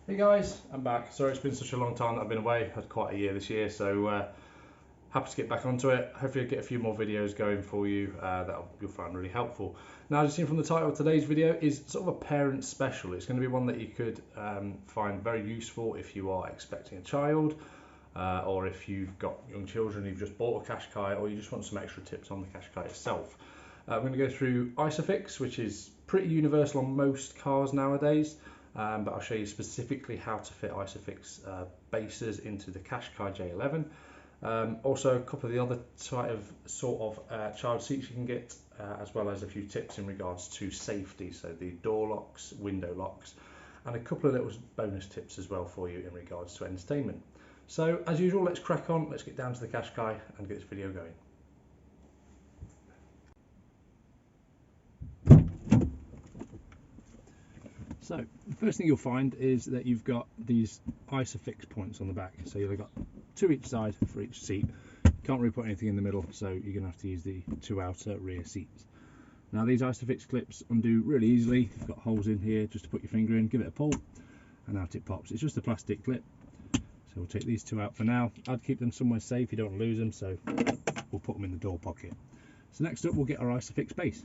Hey guys, I'm back. Sorry it's been such a long time that I've been away. I had quite a year this year, so happy to get back onto it. Hopefully I'll get a few more videos going for you that you'll find really helpful. Now, as you've seen from the title of today's video, is sort of a parent special. It's going to be one that you could find very useful if you are expecting a child, or if you've got young children, you've just bought a Qashqai, or you just want some extra tips on the Qashqai itself. I'm going to go through ISOFIX, which is pretty universal on most cars nowadays. But I'll show you specifically how to fit ISOFIX bases into the Qashqai J11. Also a couple of the other sort of child seats you can get, as well as a few tips in regards to safety, so the door locks, window locks, and a couple of little bonus tips as well for you in regards to entertainment. So as usual, let's crack on, let's get down to the Qashqai and get this video going. So the first thing you'll find is that you've got these ISOFIX points on the back. So you've got two each side for each seat. You can't really put anything in the middle, so you're going to have to use the two outer rear seats. Now these ISOFIX clips undo really easily. You've got holes in here just to put your finger in, give it a pull, and out it pops. It's just a plastic clip. So we'll take these two out for now. I'd keep them somewhere safe, you don't want to lose them, so we'll put them in the door pocket. So next up we'll get our ISOFIX base.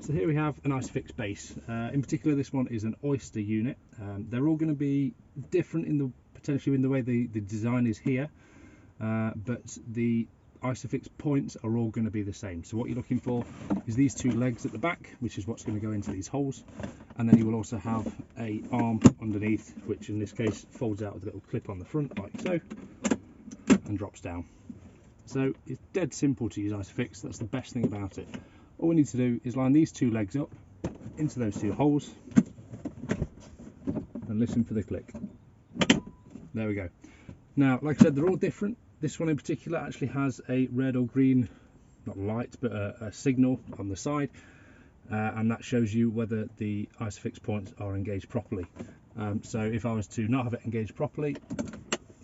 So here we have an ISOFIX base. In particular, this one is an Oyster unit. They're all going to be different potentially in the way the design is here, but the ISOFIX points are all going to be the same. So what you're looking for is these two legs at the back, which is what's going to go into these holes, and then you will also have a arm underneath, which in this case folds out with a little clip on the front like so, and drops down. So it's dead simple to use ISOFIX. That's the best thing about it. All we need to do is line these two legs up into those two holes and listen for the click. There we go. Now, like I said, they're all different. This one in particular actually has a red or green, not light, but a signal on the side, and that shows you whether the ISOFIX points are engaged properly. So if I was to not have it engaged properly,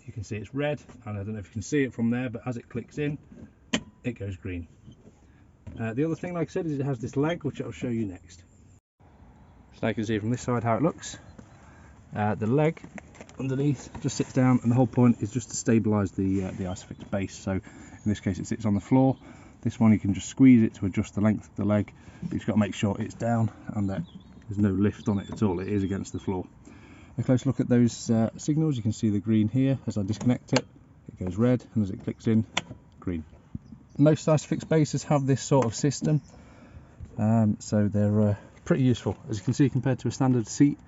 you can see it's red, and I don't know if you can see it from there, but as it clicks in, it goes green. The other thing, like I said, is it has this leg, which I'll show you next. So you can see from this side how it looks. The leg underneath just sits down, and the whole point is just to stabilise the ISOFIX base. So in this case it sits on the floor. This one you can just squeeze it to adjust the length of the leg, but you've got to make sure it's down and that there's no lift on it at all. It is against the floor. A close look at those signals. You can see the green here. As I disconnect it, it goes red, and as it clicks in, green. Most ISOFIX bases have this sort of system, so they're pretty useful. As you can see, compared to a standard seat,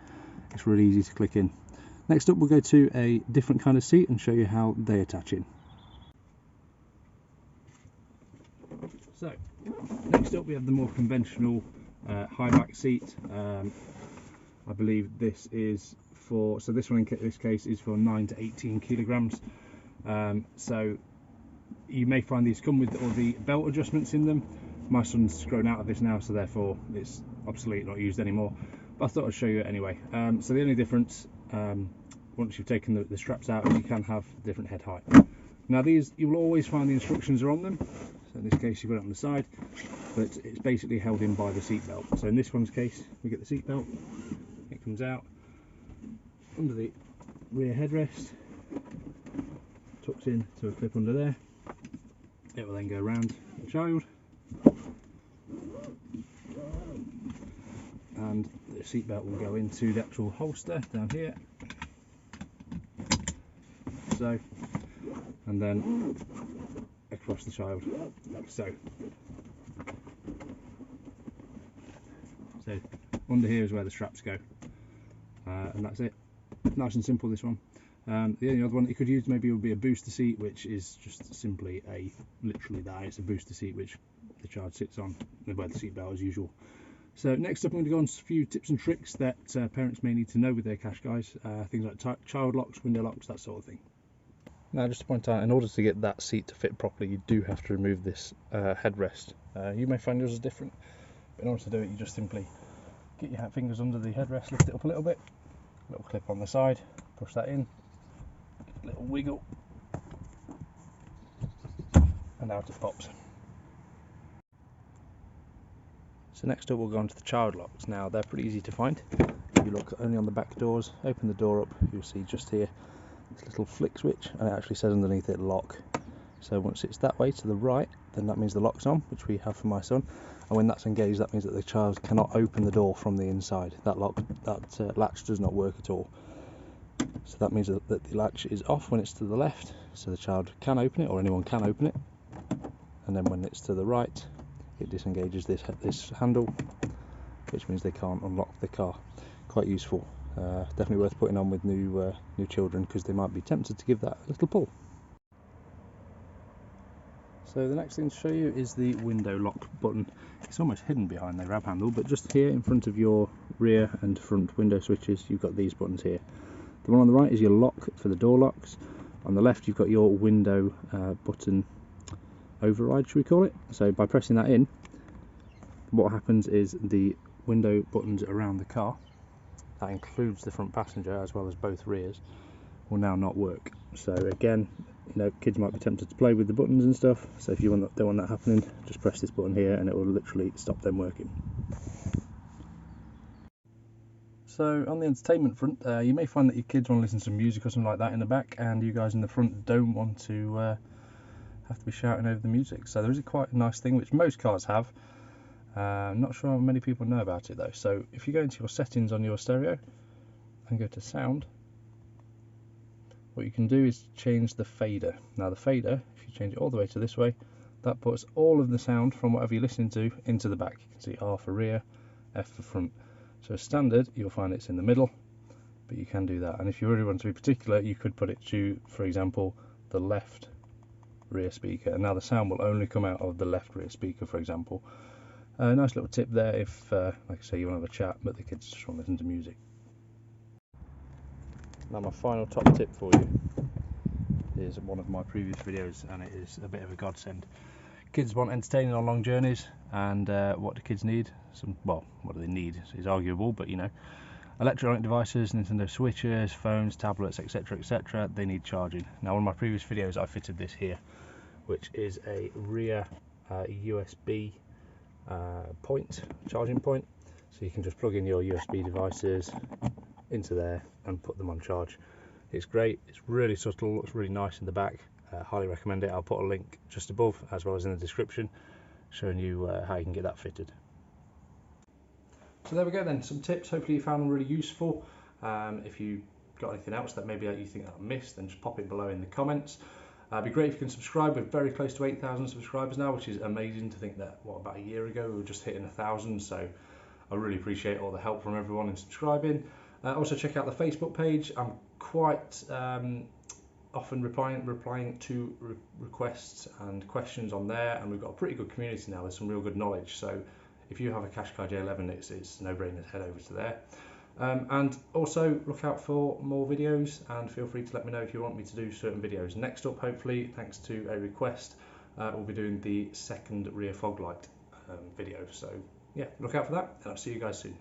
it's really easy to click in. Next up we'll go to a different kind of seat and show you how they attach in. So next up we have the more conventional high back seat. I believe this is for, so this one in this case is for 9 to 18 kilograms. So you may find these come with all the belt adjustments in them. My son's grown out of this now, so therefore it's obsolete, not used anymore, but I thought I'd show you it anyway. So the only difference, once you've taken the straps out, is you can have different head height. Now these, you will always find the instructions are on them. So in this case you've got it on the side, but it's basically held in by the seat belt. So in this one's case, we get the seat belt, it comes out under the rear headrest, tucks in to a clip under there. It will then go around the child, and the seatbelt will go into the actual holster down here, so, and then across the child, like so. So under here is where the straps go, and that's it. Nice and simple, this one. The only other one that you could use maybe would be a booster seat, which is just simply literally that, it's a booster seat which the child sits on where the seat belt as usual. So next up I'm going to go on a few tips and tricks that parents may need to know with their Qashqais, things like child locks, window locks, that sort of thing. Now just to point out, in order to get that seat to fit properly, you do have to remove this headrest. You may find yours is different, but in order to do it you just simply get your fingers under the headrest, lift it up a little bit, little clip on the side, push that in, little wiggle, and out it pops. So So next up we'll go on to the child locks. Now they're pretty easy to find. If you look only on the back doors, open the door up, you'll see just here this little flick switch, and it actually says underneath it lock. So once it's that way to the right, then that means the lock's on, which we have for my son, and when that's engaged, that means that the child cannot open the door from the inside. That latch does not work at all. So that means that the latch is off when it's to the left, so the child can open it, or anyone can open it, and then when it's to the right, it disengages this handle, which means they can't unlock the car. Quite useful. Definitely worth putting on with new children, because they might be tempted to give that a little pull. So the next thing to show you is the window lock button. It's almost hidden behind the grab handle, but just here in front of your rear and front window switches, you've got these buttons here. The one on the right is your lock for the door locks. On the left you've got your window button override, should we call it. So by pressing that in, what happens is the window buttons around the car, that includes the front passenger as well as both rears, will now not work. So again, you know, kids might be tempted to play with the buttons and stuff, so if you don't want that happening, just press this button here and it will literally stop them working. So on the entertainment front, you may find that your kids want to listen to some music or something like that in the back, and you guys in the front don't want to have to be shouting over the music. So there is quite a nice thing which most cars have. I'm not sure how many people know about it though. So if you go into your settings on your stereo and go to sound, what you can do is change the fader. Now the fader, if you change it all the way to this way, that puts all of the sound from whatever you're listening to into the back. You can see R for rear, F for front. So as standard, you'll find it's in the middle, but you can do that. And if you really want to be particular, you could put it to, for example, the left rear speaker. And now the sound will only come out of the left rear speaker, for example. Nice little tip there if, like I say, you want to have a chat, but the kids just want to listen to music. Now my final top tip for you is one of my previous videos, and it is a bit of a godsend. Kids want entertaining on long journeys, and what do kids need? What do they need is arguable, but you know, electronic devices, Nintendo Switches, phones, tablets, etc, etc, they need charging. Now on my previous videos I fitted this here, which is a rear USB charging point, so you can just plug in your USB devices into there and put them on charge. It's great, it's really subtle, looks really nice in the back. Highly recommend it. I'll put a link just above as well as in the description showing you how you can get that fitted. So there we go then, some tips. Hopefully you found them really useful. If you got anything else that maybe you think that I missed, then just pop it below in the comments. It'd be great if you can subscribe. We're very close to 8,000 subscribers now, which is amazing to think that, what, about a year ago we were just hitting 1,000, so I really appreciate all the help from everyone in subscribing. Also check out the Facebook page. I'm quite often replying to requests and questions on there, and we've got a pretty good community now. There's some real good knowledge, so if you have a Qashqai J11, it's no-brainer to head over to there. And also look out for more videos, and feel free to let me know if you want me to do certain videos. Next up, hopefully, thanks to a request, we'll be doing the second rear fog light video. So yeah, look out for that, and I'll see you guys soon.